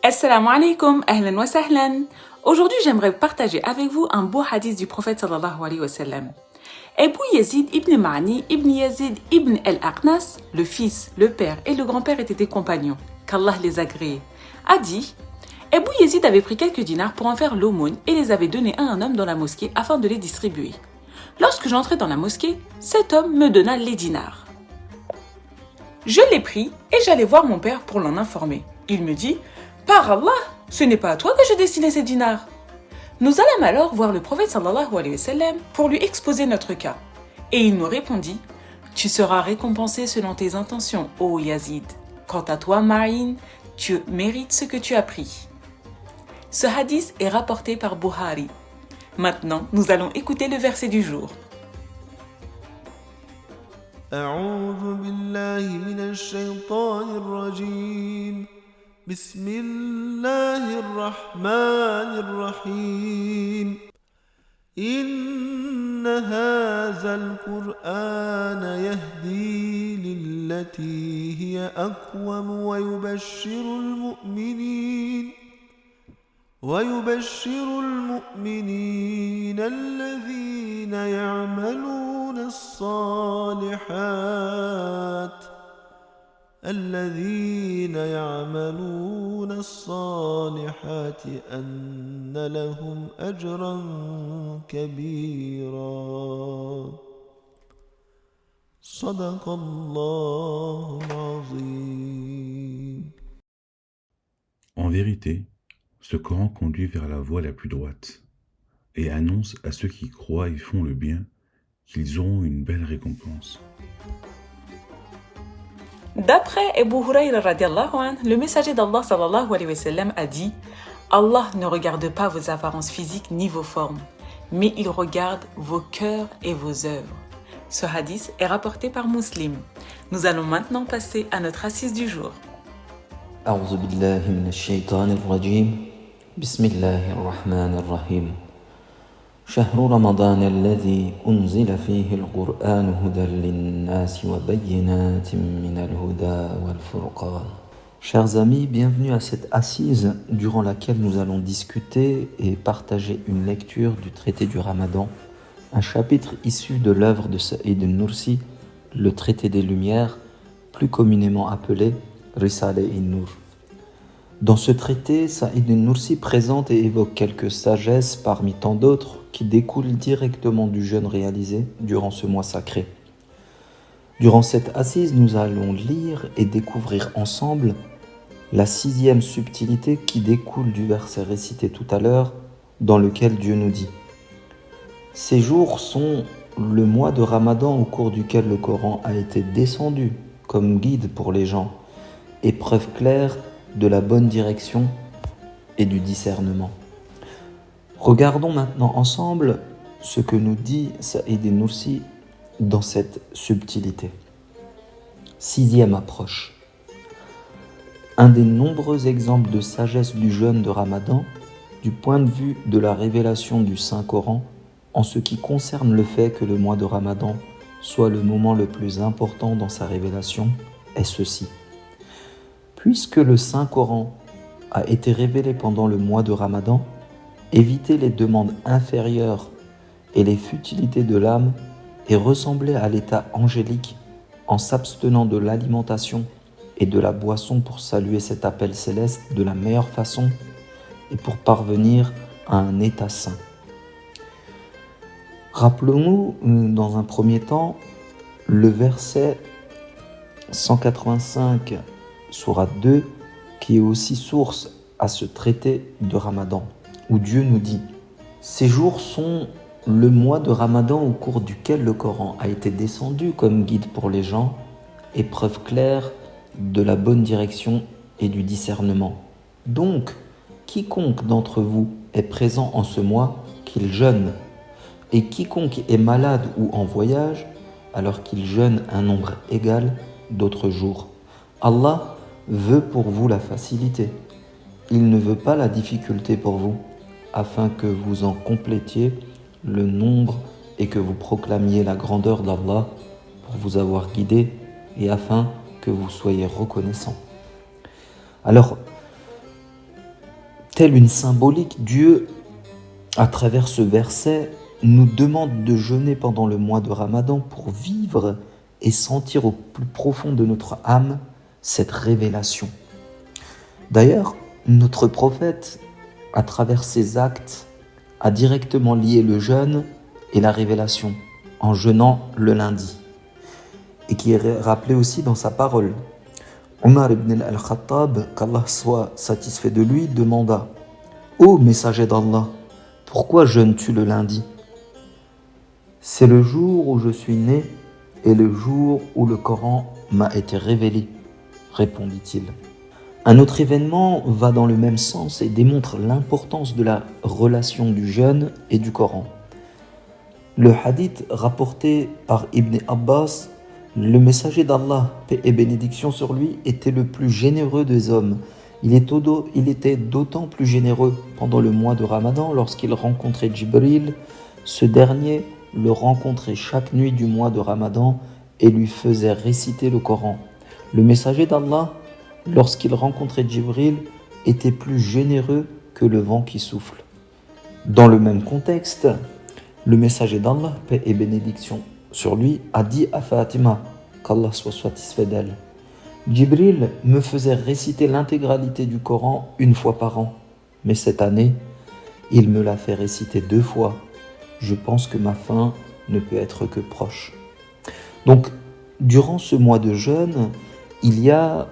Assalamu alaikum, ahlan wa sahlan. Aujourd'hui, j'aimerais partager avec vous un beau hadith du prophète sallallahu alayhi wa sallam. Abu Yazid ibn Ma'ni ibn Yazid ibn al-Aqnas, le fils, le père et le grand-père étaient des compagnons, qu'Allah les agrée, a dit: Abu Yazid avait pris quelques dinars pour en faire l'aumône et les avait donnés à un homme dans la mosquée afin de les distribuer. Lorsque j'entrai dans la mosquée, cet homme me donna les dinars. Je les pris et j'allais voir mon père pour l'en informer. Il me dit: Par Allah, ce n'est pas à toi que je destinais ces dinars. Nous allâmes alors voir le prophète sallallahu alayhi wa sallam pour lui exposer notre cas. Et il nous répondit: Tu seras récompensé selon tes intentions, ô Yazid. Quant à toi, Ma'in, tu mérites ce que tu as pris. Ce hadith est rapporté par Bukhari. Maintenant, nous allons écouter le verset du jour. أعوذ بالله من الشيطان الرجيم بسم الله الرحمن الرحيم إن هذا القرآن يهدي للتي هي أقوم ويبشر المؤمنين الذين يعملون الصالحات أن لهم أجرا كبيرا صدق الله العظيم. En vérité, ce Coran conduit vers la voie la plus droite et annonce à ceux qui croient et font le bien qu'ils auront une belle récompense. D'après Abu Hurayra radiallahu anhu, le messager d'Allah sallallahu alayhi wa sallam a dit: Allah ne regarde pas vos apparences physiques ni vos formes, mais il regarde vos cœurs et vos œuvres. Ce hadith est rapporté par Muslim. Nous allons maintenant passer à notre assise du jour. أعوذ بالله من الشيطان الرجيم بسم الله الرحمن الرحيم شهر رمضان الذي أنزل فيه القرآن هدى للناس وبينات من الهدى والفرقان. Chers amis, bienvenue à cette assise durant laquelle nous allons discuter et partager une lecture du traité du Ramadan, un chapitre issu de l'œuvre de Sa'id al-Nursi, le traité des Lumières, plus communément appelé Risale in-Nur. Dans ce traité, Sa'id al-Nursi présente et évoque quelques sagesses parmi tant d'autres qui découlent directement du jeûne réalisé durant ce mois sacré. Durant cette assise, nous allons lire et découvrir ensemble la 6e subtilité qui découle du verset récité tout à l'heure, dans lequel Dieu nous dit: Ces jours sont le mois de Ramadan au cours duquel le Coran a été descendu comme guide pour les gens, et preuve claire de la bonne direction et du discernement. Regardons maintenant ensemble ce que nous dit Sa'id al-Nursi dans cette subtilité. 6e approche. Un des nombreux exemples de sagesse du jeûne de Ramadan, du point de vue de la révélation du Saint-Coran, en ce qui concerne le fait que le mois de Ramadan soit le moment le plus important dans sa révélation, est ceci. Puisque le Saint-Coran a été révélé pendant le mois de Ramadan, éviter les demandes inférieures et les futilités de l'âme et ressembler à l'état angélique en s'abstenant de l'alimentation et de la boisson pour saluer cet appel céleste de la meilleure façon et pour parvenir à un état saint. Rappelons-nous dans un premier temps le verset 185 Sourate 2, qui est aussi source à ce traité de Ramadan, où Dieu nous dit: Ces jours sont le mois de Ramadan au cours duquel le Coran a été descendu comme guide pour les gens et preuve claire de la bonne direction et du discernement. Donc, quiconque d'entre vous est présent en ce mois, qu'il jeûne, et quiconque est malade ou en voyage, alors qu'il jeûne un nombre égal d'autres jours. Allah veut pour vous la facilité. Il ne veut pas la difficulté pour vous, afin que vous en complétiez le nombre et que vous proclamiez la grandeur d'Allah pour vous avoir guidé et afin que vous soyez reconnaissants. Alors, Telle une symbolique, Dieu, à travers ce verset, nous demande de jeûner pendant le mois de Ramadan pour vivre et sentir au plus profond de notre âme cette révélation. D'ailleurs, notre prophète, à travers ses actes, a directement lié le jeûne et la révélation en jeûnant le lundi. Et qui est rappelé aussi dans sa parole. Omar ibn al-Khattab, qu'Allah soit satisfait de lui, demanda « Ô messager d'Allah, pourquoi jeûnes-tu le lundi ? C'est le jour où je suis né et le jour où le Coran m'a été révélé, répondit-il. Un autre événement va dans le même sens et démontre l'importance de la relation du jeûne et du Coran. Le hadith rapporté par Ibn Abbas, le messager d'Allah, paix et bénédiction sur lui, était le plus généreux des hommes. Il était d'autant plus généreux pendant le mois de Ramadan lorsqu'il rencontrait Jibril. Ce dernier le rencontrait chaque nuit du mois de Ramadan et lui faisait réciter le Coran. Le messager d'Allah, lorsqu'il rencontrait Jibril, était plus généreux que le vent qui souffle. Dans le même contexte, le messager d'Allah, paix et bénédiction sur lui, a dit à Fatima, qu'Allah soit satisfait d'elle, Jibril me faisait réciter l'intégralité du Coran une fois par an, mais cette année, il me l'a fait réciter 2 fois. Je pense que ma fin ne peut être que proche. Donc, durant ce mois de jeûne, il y a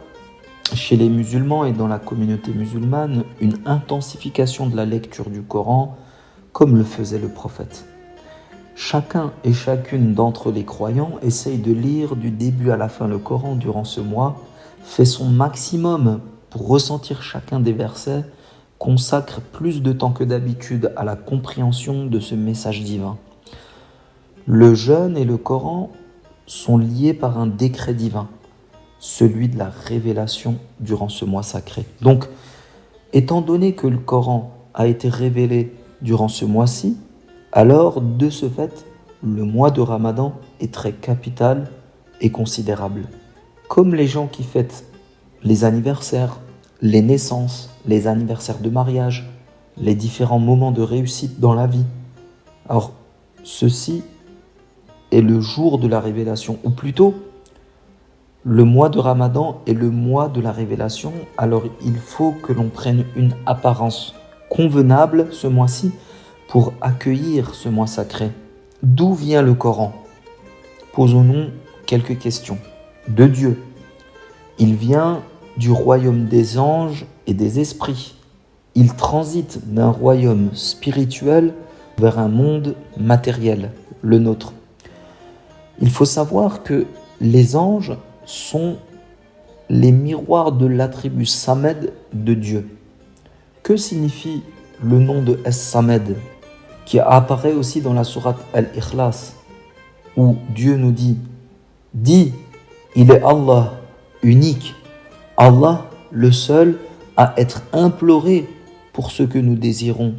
chez les musulmans et dans la communauté musulmane une intensification de la lecture du Coran comme le faisait le prophète. Chacun et chacune d'entre les croyants essaye de lire du début à la fin le Coran durant ce mois, fait son maximum pour ressentir chacun des versets, consacre plus de temps que d'habitude à la compréhension de ce message divin. Le jeûne et le Coran sont liés par un décret divin, celui de la révélation durant ce mois sacré. Donc, étant donné que le Coran a été révélé durant ce mois-ci, alors, de ce fait, le mois de Ramadan est très capital et considérable. Comme les gens qui fêtent les anniversaires, les naissances, les anniversaires de mariage, les différents moments de réussite dans la vie. Alors, ceci est le jour de la révélation, ou plutôt, le mois de Ramadan est le mois de la révélation, alors il faut que l'on prenne une apparence convenable ce mois-ci, pour accueillir ce mois sacré. D'où vient le Coran ? Posons-nous quelques questions. De Dieu. Il vient du royaume des anges et des esprits. Il transite d'un royaume spirituel vers un monde matériel, le nôtre. Il faut savoir que les anges sont les miroirs de l'attribut Samed de Dieu. Que signifie le nom de As-Samed ? Qui apparaît aussi dans la sourate Al-Ikhlas, où Dieu nous dit « Dis, il est Allah, unique, Allah, le seul à être imploré pour ce que nous désirons.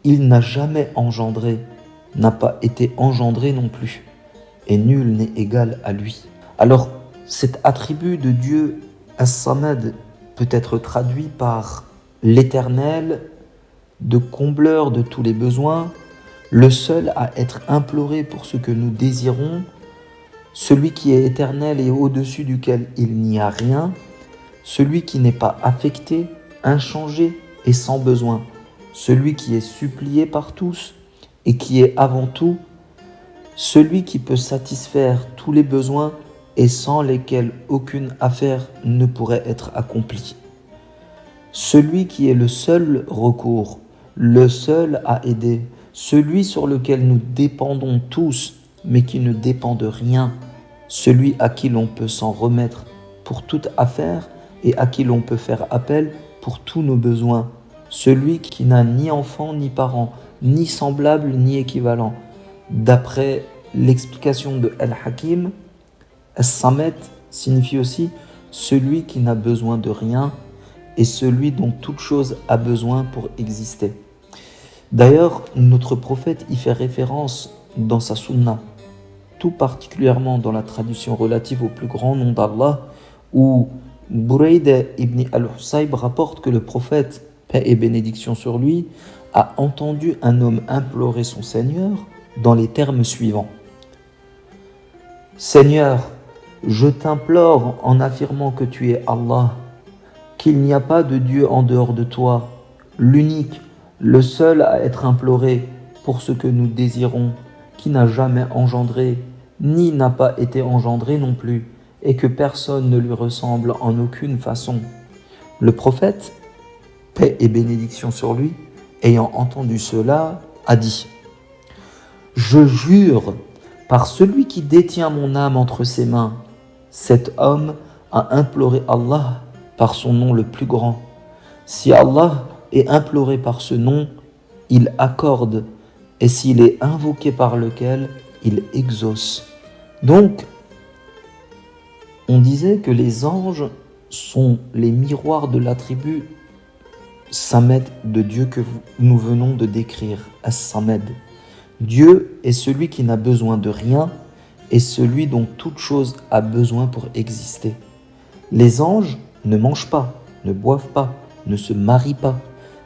Il n'a jamais engendré, n'a pas été engendré non plus, et nul n'est égal à lui. » Alors, cet attribut de Dieu, As-Samad, peut être traduit par l'éternel, de combleur de tous les besoins, le seul à être imploré pour ce que nous désirons, celui qui est éternel et au-dessus duquel il n'y a rien, celui qui n'est pas affecté, inchangé et sans besoin, celui qui est supplié par tous et qui est avant tout, celui qui peut satisfaire tous les besoins et sans lesquels aucune affaire ne pourrait être accomplie. Celui qui est le seul recours, le seul à aider, celui sur lequel nous dépendons tous, mais qui ne dépend de rien, celui à qui l'on peut s'en remettre pour toute affaire et à qui l'on peut faire appel pour tous nos besoins, celui qui n'a ni enfant ni parent, ni semblable ni équivalent. D'après l'explication de Al-Hakim, As-Samet signifie aussi celui qui n'a besoin de rien et celui dont toute chose a besoin pour exister. D'ailleurs, notre prophète y fait référence dans sa sunna, tout particulièrement dans la traduction relative au plus grand nom d'Allah, où Burayd ibn al-Husayb rapporte que le prophète paix et bénédiction sur lui, a entendu un homme implorer son Seigneur dans les termes suivants. « Seigneur, je t'implore en affirmant que tu es Allah, qu'il n'y a pas de Dieu en dehors de toi, l'unique, le seul à être imploré pour ce que nous désirons, qui n'a jamais engendré, ni n'a pas été engendré non plus, et que personne ne lui ressemble en aucune façon. » Le prophète, paix et bénédiction sur lui, ayant entendu cela, a dit « Je jure par celui qui détient mon âme entre ses mains, cet homme a imploré Allah par son nom le plus grand. Si Allah est imploré par ce nom, il accorde, et s'il est invoqué par lequel, il exauce. » Donc, on disait que les anges sont les miroirs de l'attribut Samed de Dieu que nous venons de décrire, As-Samed. Dieu est celui qui n'a besoin de rien et celui dont toute chose a besoin pour exister. Les anges ne mangent pas, ne boivent pas, ne se marient pas.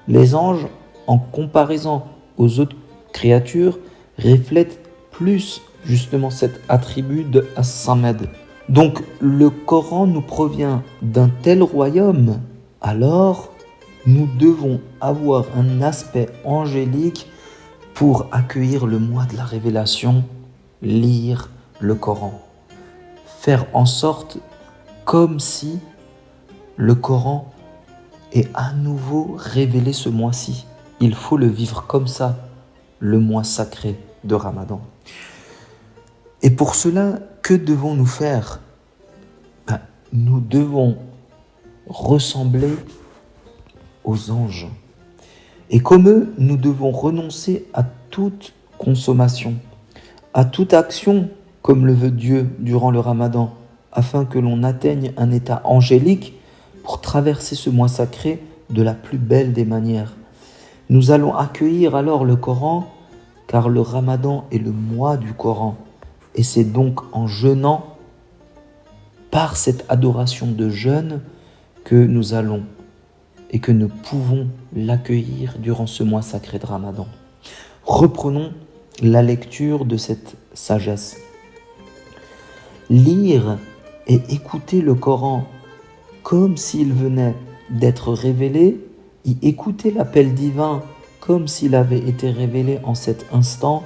Les anges, en comparaison aux autres créatures, reflètent plus justement cet attribut de As-Samed. Donc le Coran nous provient d'un tel royaume, alors nous devons avoir un aspect angélique pour accueillir le mois de la révélation, lire le Coran. Faire en sorte comme si le Coran est à nouveau révélé ce mois-ci. Il faut le vivre comme ça, le mois sacré de Ramadan. Et pour cela, que devons-nous faire ? Nous devons ressembler aux anges. Et comme eux, nous devons renoncer à toute consommation, à toute action, comme le veut Dieu durant le Ramadan, afin que l'on atteigne un état angélique pour traverser ce mois sacré de la plus belle des manières. Nous allons accueillir alors le Coran, car le Ramadan est le mois du Coran. Et c'est donc en jeûnant, par cette adoration de jeûne, que nous allons et que nous pouvons l'accueillir durant ce mois sacré de Ramadan. Reprenons la lecture de cette sagesse. Lire et écouter le Coran comme s'il venait d'être révélé, y écouter l'appel divin comme s'il avait été révélé en cet instant,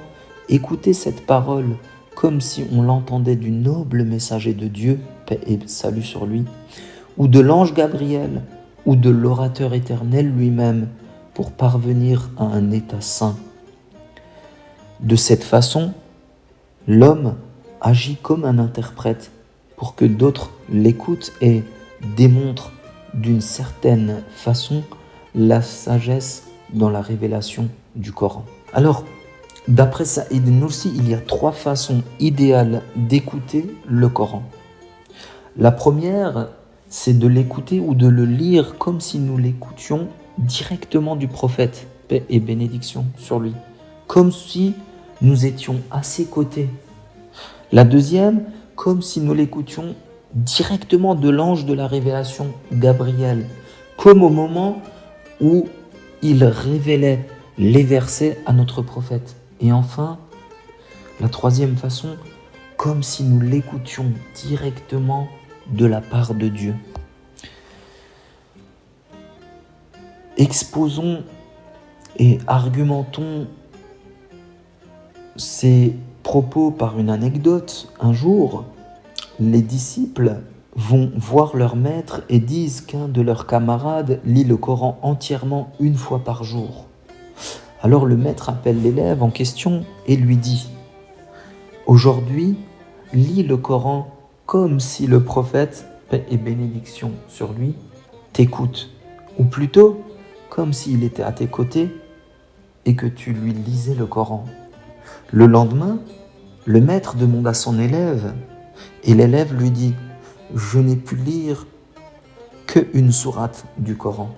écouter cette parole comme si on l'entendait du noble messager de Dieu, paix et salut sur lui, ou de l'ange Gabriel, ou de l'orateur éternel lui-même, pour parvenir à un état saint. De cette façon, l'homme agit comme un interprète pour que d'autres l'écoutent et démontrent d'une certaine façon la sagesse dans la révélation du Coran. Alors, d'après Saïd Nursi, il y a 3 façons idéales d'écouter le Coran. La première, c'est de l'écouter ou de le lire comme si nous l'écoutions directement du prophète, paix et bénédiction sur lui, comme si nous étions à ses côtés. La deuxième, comme si nous l'écoutions directement de l'ange de la révélation, Gabriel, comme au moment où il révélait les versets à notre prophète. Et enfin, la troisième façon, comme si nous l'écoutions directement de la part de Dieu. Exposons et argumentons ces propos par une anecdote. Un jour, les disciples vont voir leur maître et disent qu'un de leurs camarades lit le Coran entièrement une fois par jour. Alors le maître appelle l'élève en question et lui dit « Aujourd'hui, lis le Coran comme si le prophète, paix et bénédiction sur lui, t'écoute, ou plutôt comme s'il était à tes côtés et que tu lui lisais le Coran. » Le lendemain, le maître demande à son élève et l'élève lui dit « Je n'ai pu lire qu'une sourate du Coran. »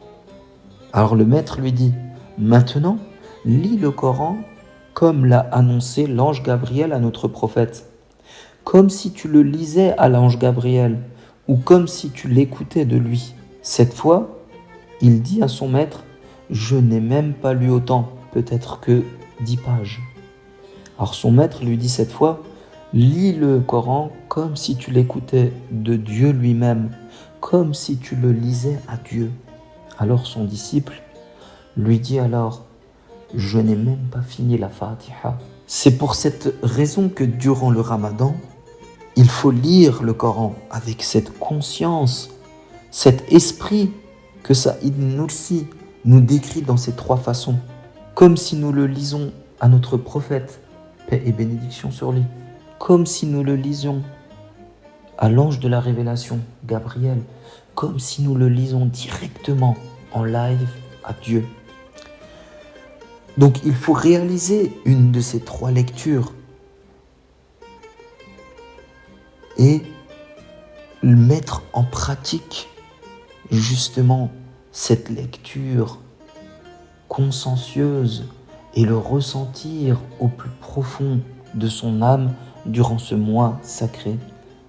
Alors le maître lui dit « Maintenant, lis le Coran comme l'a annoncé l'ange Gabriel à notre prophète, comme si tu le lisais à l'ange Gabriel ou comme si tu l'écoutais de lui. » Cette fois, il dit à son maître Je n'ai même pas lu autant, peut-être que 10 pages. Alors son maître lui dit cette fois, lis le Coran comme si tu l'écoutais de Dieu lui-même, comme si tu le lisais à Dieu. Alors son disciple lui dit alors, je n'ai même pas fini la Fatiha. C'est pour cette raison que durant le Ramadan, il faut lire le Coran avec cette conscience, cet esprit que Saïd Nursi nous décrit dans ces 3 façons, comme si nous le lisons à notre prophète, paix et bénédiction sur lui, comme si nous le lisions à l'ange de la révélation, Gabriel, comme si nous le lisons directement en live à Dieu. Donc il faut réaliser une de ces 3 lectures et mettre en pratique justement cette lecture consciencieuse et le ressentir au plus profond de son âme durant ce mois sacré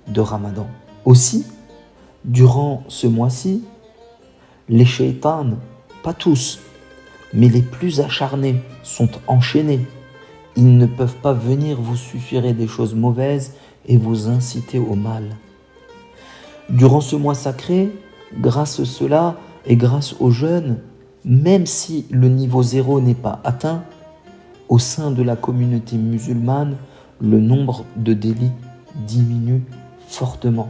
de Ramadan. Aussi, durant ce mois-ci, les shaytans, pas tous, mais les plus acharnés sont enchaînés. Ils ne peuvent pas venir vous susurrer des choses mauvaises et vous inciter au mal. Durant ce mois sacré, grâce à cela et grâce au jeûne, même si le niveau 0 n'est pas atteint, au sein de la communauté musulmane, le nombre de délits diminue fortement.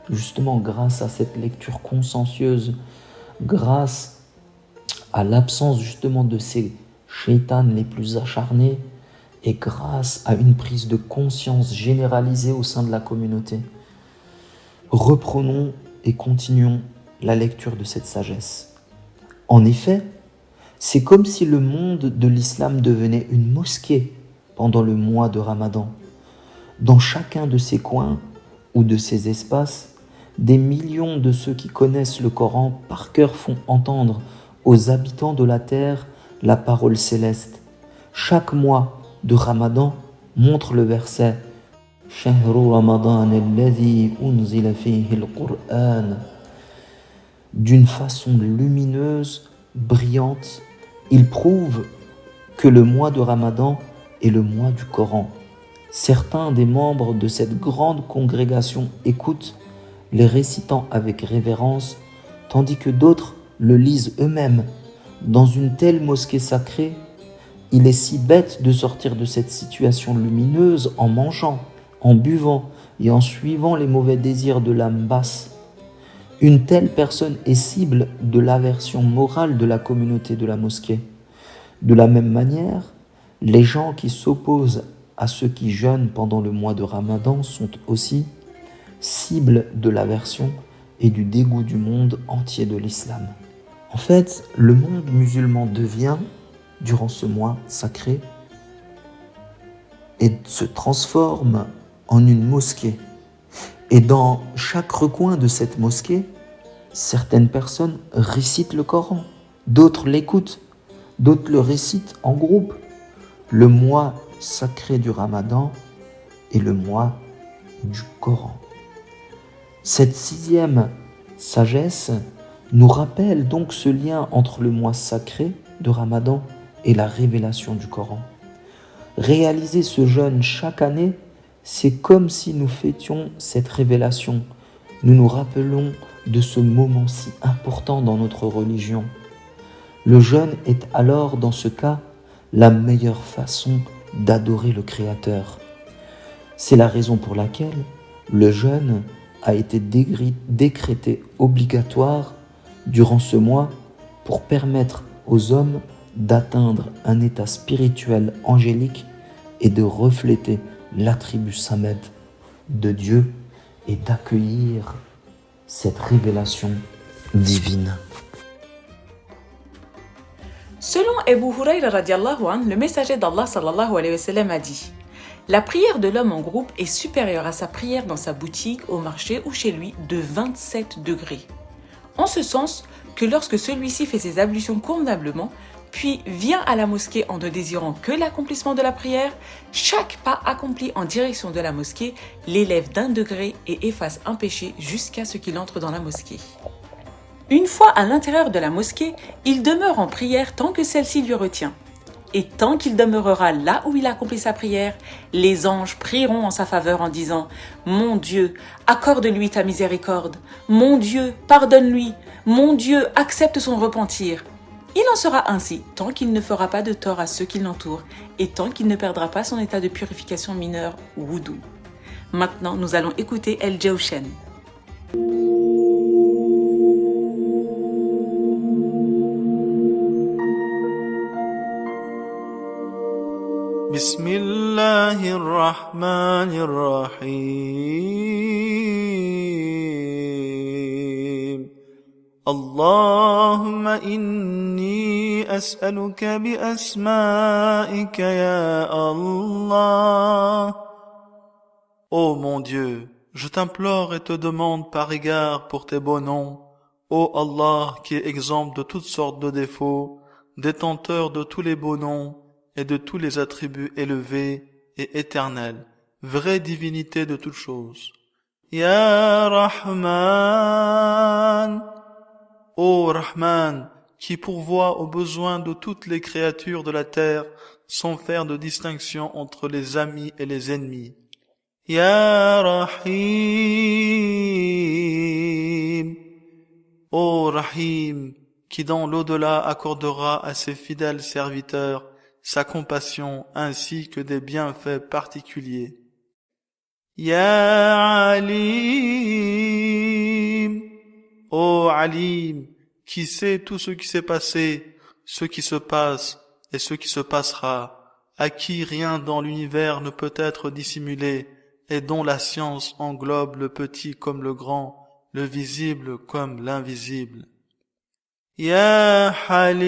Justement grâce à cette lecture consciencieuse, grâce à l'absence justement de ces shaytans les plus acharnés et grâce à une prise de conscience généralisée au sein de la communauté. Reprenons et continuons la lecture de cette sagesse. En effet, c'est comme si le monde de l'islam devenait une mosquée pendant le mois de Ramadan. Dans chacun de ces coins ou de ces espaces, des millions de ceux qui connaissent le Coran par cœur font entendre aux habitants de la terre la parole céleste. Chaque mois de Ramadan montre le verset « Shahru Ramadan alladhi unzila fihi al-Qur'an » d'une façon lumineuse, brillante. Il prouve que le mois de Ramadan est le mois du Coran. Certains des membres de cette grande congrégation écoutent, les récitant avec révérence, tandis que d'autres le lisent eux-mêmes. Dans une telle mosquée sacrée, il est si bête de sortir de cette situation lumineuse en mangeant, en buvant et en suivant les mauvais désirs de l'âme basse. Une telle personne est cible de l'aversion morale de la communauté de la mosquée. De la même manière, les gens qui s'opposent à ceux qui jeûnent pendant le mois de Ramadan sont aussi cibles de l'aversion et du dégoût du monde entier de l'islam. En fait, le monde musulman devient, durant ce mois sacré, et se transforme en une mosquée. Et dans chaque recoin de cette mosquée, certaines personnes récitent le Coran, d'autres l'écoutent, d'autres le récitent en groupe. Le mois sacré du Ramadan est le mois du Coran. Cette 6e sagesse nous rappelle donc ce lien entre le mois sacré de Ramadan et la révélation du Coran. Réaliser ce jeûne chaque année, c'est comme si nous fêtions cette révélation. Nous nous rappelons de ce moment si important dans notre religion. Le jeûne est alors, dans ce cas, la meilleure façon d'adorer le Créateur. C'est la raison pour laquelle le jeûne a été décrété obligatoire durant ce mois pour permettre aux hommes d'atteindre un état spirituel angélique et de refléter l'attribut Samed de Dieu et d'accueillir cette révélation divine. Selon Abu Hurayra radiallahu anh, le messager d'Allah sallallahu alayhi wa sallam a dit: la prière de l'homme en groupe est supérieure à sa prière dans sa boutique, au marché ou chez lui de 27 degrés. En ce sens que lorsque celui-ci fait ses ablutions convenablement, puis vient à la mosquée en ne désirant que l'accomplissement de la prière, chaque pas accompli en direction de la mosquée l'élève d'1 degré et efface un péché jusqu'à ce qu'il entre dans la mosquée. Une fois à l'intérieur de la mosquée, il demeure en prière tant que celle-ci lui retient. Et tant qu'il demeurera là où il accomplit sa prière, les anges prieront en sa faveur en disant « Mon Dieu, accorde-lui ta miséricorde. Mon Dieu, pardonne-lui. Mon Dieu, accepte son repentir. » Il en sera ainsi tant qu'il ne fera pas de tort à ceux qui l'entourent et tant qu'il ne perdra pas son état de purification mineure wudu. Maintenant, nous allons écouter El Jawshan. بسم الله الرحمن الرحيم اللهم إني أسألك بأسمائك يا الله. Ô mon Dieu, je t'implore et te demande par égard pour tes beaux noms, ô Allah qui est exempt de toutes sortes de défauts, détenteur de tous les beaux noms, et de tous les attributs élevés et éternels, vraie divinité de toutes choses. Ya Rahman, ô Rahman, qui pourvoit aux besoins de toutes les créatures de la terre sans faire de distinction entre les amis et les ennemis. Ya Rahim, ô Rahim, qui dans l'au-delà accordera à ses fidèles serviteurs sa compassion ainsi que des bienfaits particuliers. Ya Alim, ô Alim, qui sait tout ce qui s'est passé, ce qui se passe et ce qui se passera, à qui rien dans l'univers ne peut être dissimulé et dont la science englobe le petit comme le grand, le visible comme l'invisible. Ya Halim,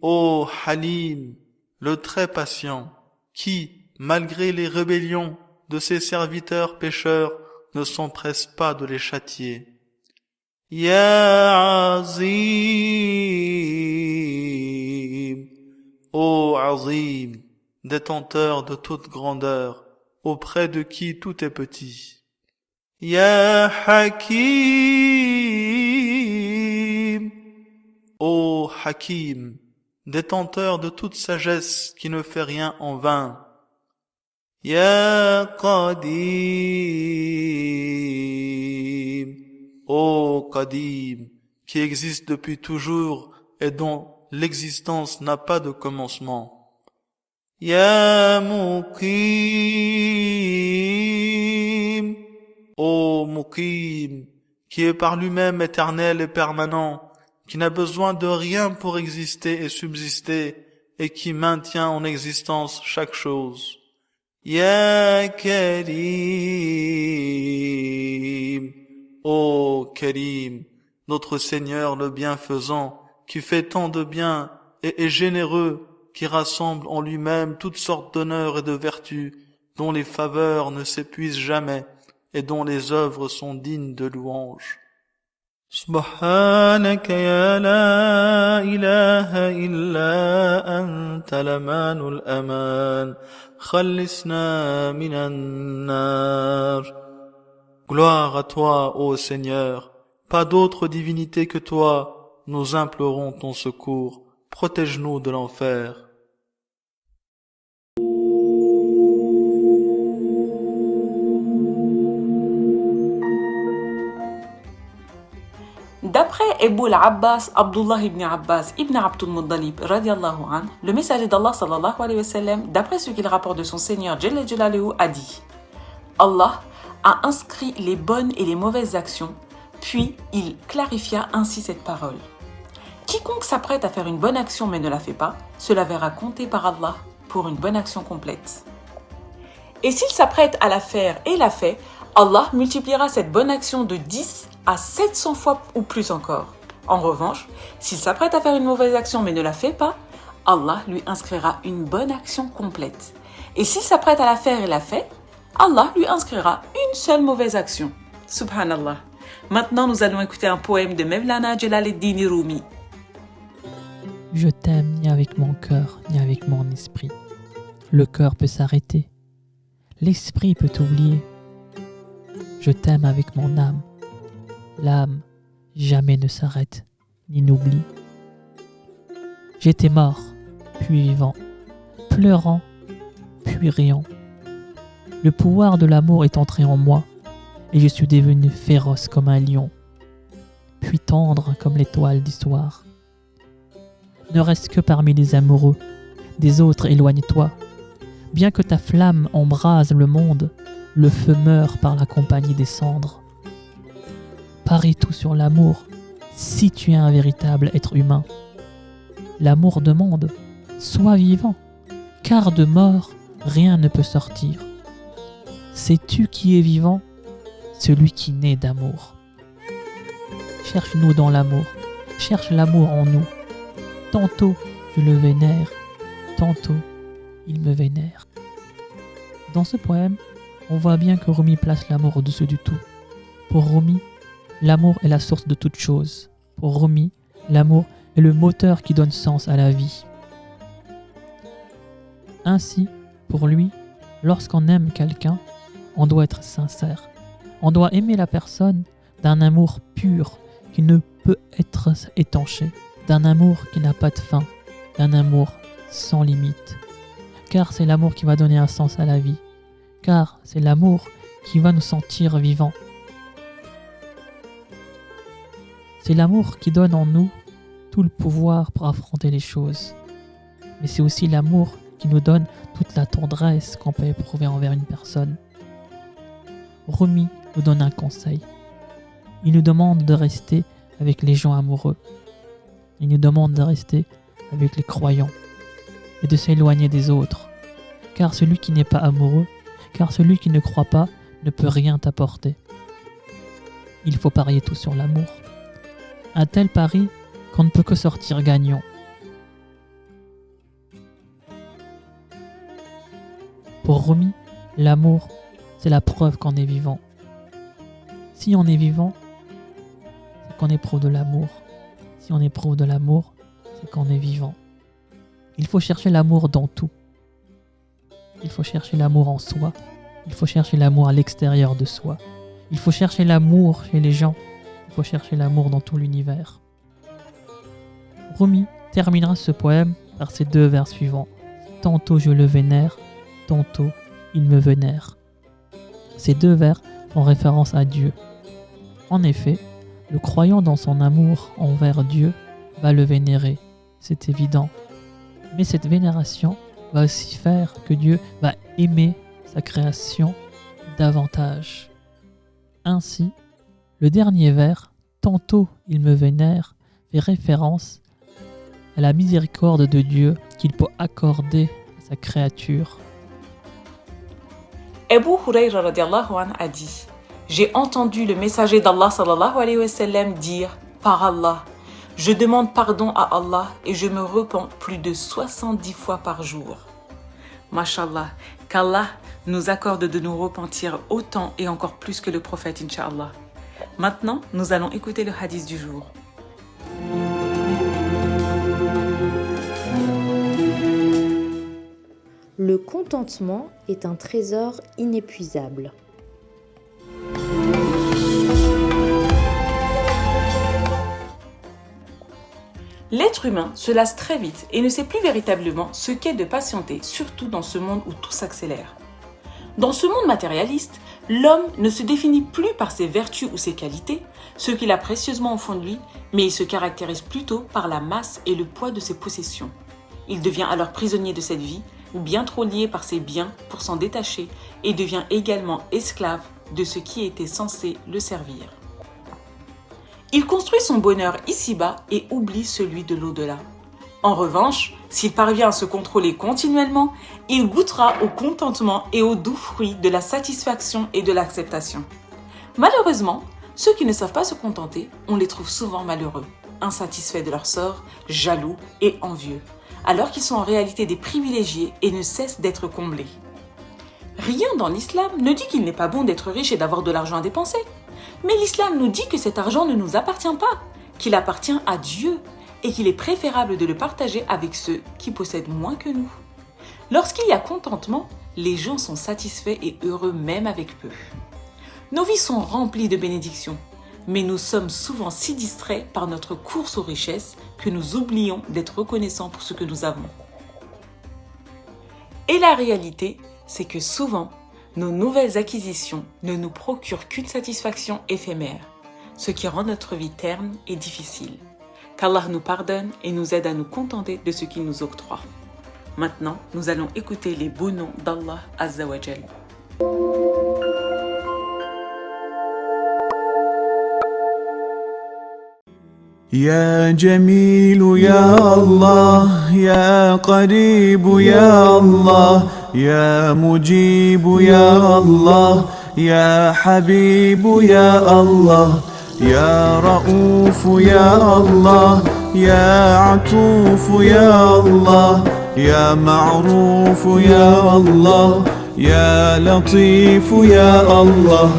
ô Halim, le très patient, qui, malgré les rébellions de ses serviteurs pécheurs, ne s'empresse pas de les châtier. Ya Azim, ô Azim, détenteur de toute grandeur, auprès de qui tout est petit. Ya Hakim, ô Hakim, détenteur de toute sagesse qui ne fait rien en vain. Ya Qadim, ô Qadim, qui existe depuis toujours et dont l'existence n'a pas de commencement. Ya Muqim, ô Muqim, qui est par lui-même éternel et permanent, qui n'a besoin de rien pour exister et subsister, et qui maintient en existence chaque chose. Ya Karim, ô Karim, notre Seigneur le bienfaisant, qui fait tant de bien et est généreux, qui rassemble en lui-même toutes sortes d'honneurs et de vertus, dont les faveurs ne s'épuisent jamais, et dont les œuvres sont dignes de louange. Subhanaka ya la ilaha illa anta lamanul aman, khallisna minan nar. Gloire à toi, ô Seigneur, pas d'autre divinité que toi, nous implorons ton secours, protège-nous de l'enfer. D'après Ebu al-Abbas, Abdullah ibn Abbas ibn Abdul Muttalib radiallahu anhu, le messager d'Allah sallallahu alayhi wa sallam, d'après ce qu'il rapporte de son Seigneur Jalla Jalaluhu, a dit: Allah a inscrit les bonnes et les mauvaises actions, puis il clarifia ainsi cette parole. Quiconque s'apprête à faire une bonne action mais ne la fait pas, cela verra compter par Allah pour une bonne action complète. Et s'il s'apprête à la faire et la fait, Allah multipliera cette bonne action de 10 à 700 fois ou plus encore. En revanche, s'il s'apprête à faire une mauvaise action mais ne la fait pas, Allah lui inscrira une bonne action complète. Et s'il s'apprête à la faire et la fait, Allah lui inscrira une seule mauvaise action. Subhanallah. Maintenant, nous allons écouter un poème de Mevlana Jalaluddin Rumi. Je t'aime ni avec mon cœur, ni avec mon esprit. Le cœur peut s'arrêter, l'esprit peut t'oublier. Je t'aime avec mon âme, l'âme jamais ne s'arrête ni n'oublie. J'étais mort, puis vivant, pleurant, puis riant. Le pouvoir de l'amour est entré en moi, et je suis devenu féroce comme un lion, puis tendre comme l'étoile du soir. Ne reste que parmi les amoureux, des autres éloigne-toi. Bien que ta flamme embrase le monde, le feu meurt par la compagnie des cendres. Parie tout sur l'amour, si tu es un véritable être humain. L'amour demande, sois vivant, car de mort, rien ne peut sortir. Sais-tu qui est vivant? Celui qui naît d'amour. Cherche-nous dans l'amour, cherche l'amour en nous. Tantôt je le vénère, tantôt il me vénère. Dans ce poème, on voit bien que Rumi place l'amour au-dessus du tout. Pour Rumi, l'amour est la source de toute chose. Pour Rumi, l'amour est le moteur qui donne sens à la vie. Ainsi, pour lui, lorsqu'on aime quelqu'un, on doit être sincère. On doit aimer la personne d'un amour pur qui ne peut être étanché, d'un amour qui n'a pas de fin, d'un amour sans limite. Car c'est l'amour qui va donner un sens à la vie. Car c'est l'amour qui va nous sentir vivants. C'est l'amour qui donne en nous tout le pouvoir pour affronter les choses. Mais c'est aussi l'amour qui nous donne toute la tendresse qu'on peut éprouver envers une personne. Rumi nous donne un conseil. Il nous demande de rester avec les gens amoureux. Il nous demande de rester avec les croyants et de s'éloigner des autres. Car celui qui n'est pas amoureux, car celui qui ne croit pas, ne peut rien t'apporter. Il faut parier tout sur l'amour. Un tel pari qu'on ne peut que sortir gagnant. Pour Rumi, l'amour, c'est la preuve qu'on est vivant. Si on est vivant, c'est qu'on éprouve de l'amour. Si on éprouve de l'amour, c'est qu'on est vivant. Il faut chercher l'amour dans tout. Il faut chercher l'amour en soi. Il faut chercher l'amour à l'extérieur de soi. Il faut chercher l'amour chez les gens. Il faut chercher l'amour dans tout l'univers. Rumi terminera ce poème par ces deux vers suivants. Tantôt je le vénère, tantôt il me vénère. Ces deux vers font référence à Dieu. En effet, le croyant dans son amour envers Dieu va le vénérer, c'est évident. Mais cette vénération va aussi faire que Dieu va aimer sa création davantage. Ainsi, le dernier vers, tantôt il me vénère, fait référence à la miséricorde de Dieu qu'il peut accorder à sa créature. Abu Hurayra radiallahu anhu a dit: j'ai entendu le messager d'Allah sallallahu alayhi wa sallam dire: par Allah, je demande pardon à Allah et je me repens plus de 70 fois par jour. Mashallah, qu'Allah nous accorde de nous repentir autant et encore plus que le prophète, Inch'Allah. Maintenant, nous allons écouter le hadith du jour. Le contentement est un trésor inépuisable. L'être humain se lasse très vite et ne sait plus véritablement ce qu'est de patienter, surtout dans ce monde où tout s'accélère. Dans ce monde matérialiste, l'homme ne se définit plus par ses vertus ou ses qualités, ce qu'il a précieusement au fond de lui, mais il se caractérise plutôt par la masse et le poids de ses possessions. Il devient alors prisonnier de cette vie, bien trop lié par ses biens pour s'en détacher, et devient également esclave de ce qui était censé le servir. Il construit son bonheur ici-bas et oublie celui de l'au-delà. En revanche, s'il parvient à se contrôler continuellement, il goûtera au contentement et aux doux fruits de la satisfaction et de l'acceptation. Malheureusement, ceux qui ne savent pas se contenter, on les trouve souvent malheureux, insatisfaits de leur sort, jaloux et envieux, alors qu'ils sont en réalité des privilégiés et ne cessent d'être comblés. Rien dans l'islam ne dit qu'il n'est pas bon d'être riche et d'avoir de l'argent à dépenser. Mais l'islam nous dit que cet argent ne nous appartient pas, qu'il appartient à Dieu et qu'il est préférable de le partager avec ceux qui possèdent moins que nous. Lorsqu'il y a contentement, les gens sont satisfaits et heureux même avec peu. Nos vies sont remplies de bénédictions. mais nous sommes souvent si distraits par notre course aux richesses que nous oublions d'être reconnaissants pour ce que nous avons. Et la réalité, c'est que souvent, nos nouvelles acquisitions ne nous procurent qu'une satisfaction éphémère, ce qui rend notre vie terne et difficile. Qu'Allah nous pardonne et nous aide à nous contenter de ce qu'il nous octroie. Maintenant, nous allons écouter les beaux noms d'Allah Azza wa Jal. يا جميل يا الله يا قريب يا الله يا مجيب يا الله يا حبيب يا الله يا رؤوف يا الله يا عطوف يا الله يا معروف يا الله يا لطيف يا الله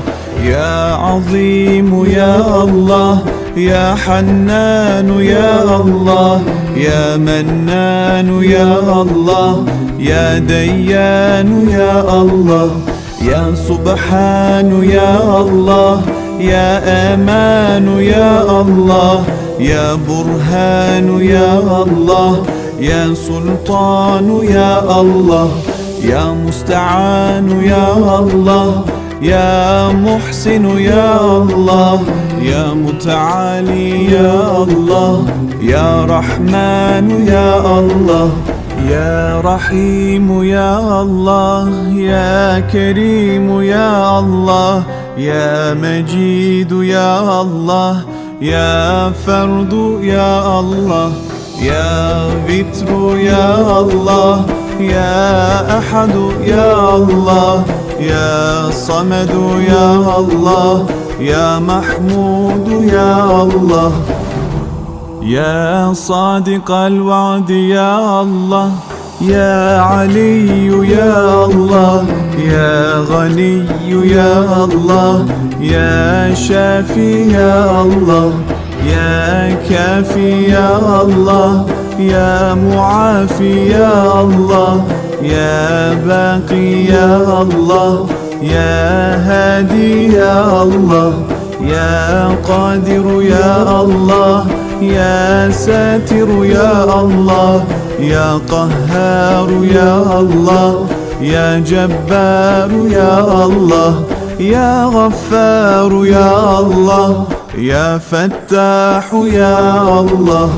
يا عظيم يا الله يا حنان يا الله يا منان يا الله يا ديان يا الله يا سبحان يا الله يا أمان يا الله يا برهان يا الله يا سلطان يا الله يا مستعان يا الله يا محسن يا الله يا متعالي يا الله يا رحمن يا الله يا رحيم يا الله يا كريم يا الله يا مجيد يا الله يا فرد يا الله يا ذكر يا الله يا أحد يا الله يا صمد يا الله يا محمود يا الله يا صادق الوعد يا الله يا علي يا الله يا غني يا الله يا شافي يا الله يا كافي يا الله يا معافي يا الله يا باقي يا الله يا هادي يا الله يا قادر يا الله يا ساتر يا الله يا قهار يا الله يا جبار يا الله يا غفار يا الله يا فتاح يا الله.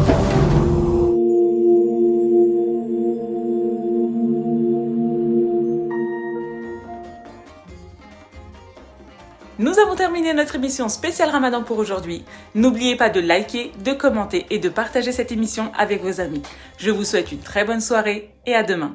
Nous avons terminé notre émission spéciale Ramadan pour aujourd'hui. N'oubliez pas de liker, de commenter et de partager cette émission avec vos amis. Je vous souhaite une très bonne soirée et à demain.